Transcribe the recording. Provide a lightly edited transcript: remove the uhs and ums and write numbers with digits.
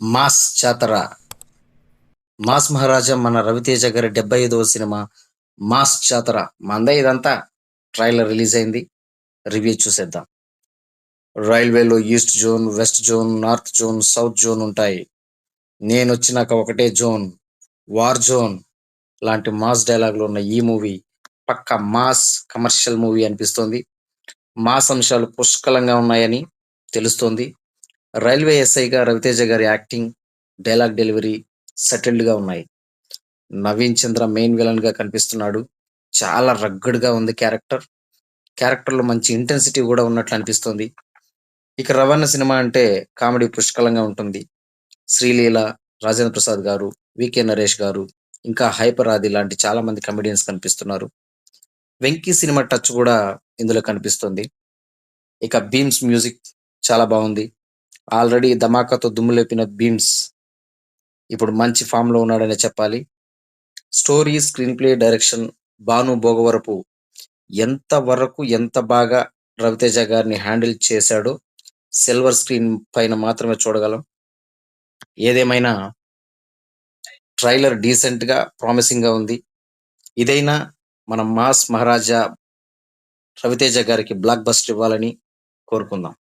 Mass జాతర. 'Mass మహారాజా' మన 'రవితేజ' గారి 75వ సినిమా 'మాస్ జాతర'. మందే ఇదంతా. ట్రైలర్ రిలీజ్ అయింది. రివ్యూ చూసేద్దాం. రైల్వేలో east zone, west zone, north zone, south zone ఉంటాయి. నేనొచ్చినాక ఒకటే జోన్, వార్ జోన్ లాంటి మాస్ డైలాగులు ఉన్న ఈ మూవీ పక్కా మాస్ కమర్షియల్ మూవీ అనిపిస్తోంది. మాస్ అంశాలు పుష్కలంగా ఉన్నాయని తెలుస్తోంది. రైల్వే ఎస్ఐగా రవితేజ గారి యాక్టింగ్, డైలాగ్ డెలివరీ సెటిల్డ్‌గా ఉన్నాయి. నవీన్ చంద్ర మెయిన్ విలన్ గా కనిపిస్తున్నాడు. చాలా రగ్గడ్‌గా ఉంది క్యారెక్టర్. క్యారెక్టర్‌లో మంచి ఇంటెన్సిటీ గూడా ఉన్నట్లు అనిపిస్తుంది. ఇక 'రవణ' సినిమా అంటే కామెడీ పుష్కలంగా ఉంటుంది. శ్రీలీల, రాజేంద్ర ప్రసాద్ గారు, వికే నరేష్ గారు, ఇంకా హైపర్ ఆది లాంటి చాలా మంది కమెడియన్స్ కనిపిస్తున్నారు. 'వెంకీ' సినిమా టచ్ గూడా ఇందులో కనిపిస్తుంది. ఇక 'భీమ్స్' మ్యూజిక్ చాలా బావుంది. ఆల్రెడీ 'ధమాకా'తో దుమ్ము లేపిన 'భీమ్స్' ఇప్పుడు మంచి ఫామ్‌లో ఉన్నాడనే చెప్పాలి. Story, screen play, direction Bhanu Bhogavarapu ఎంత వరకు ఎంత బాగా రవితేజ గారిని హ్యాండిల్ చేశాడో సిల్వర్ స్క్రీన్ పైన మాత్రమే చూడగలం. ఏదేమైనా ట్రైలర్ డీసెంట్‌గా, ప్రామిసింగ్‌గా ఉంది. ఇదైనా మన మాస్ మహారాజా రవితేజ గారికి బ్లాక్ బస్టర్ ఇవ్వాలని కోరుకుందాం.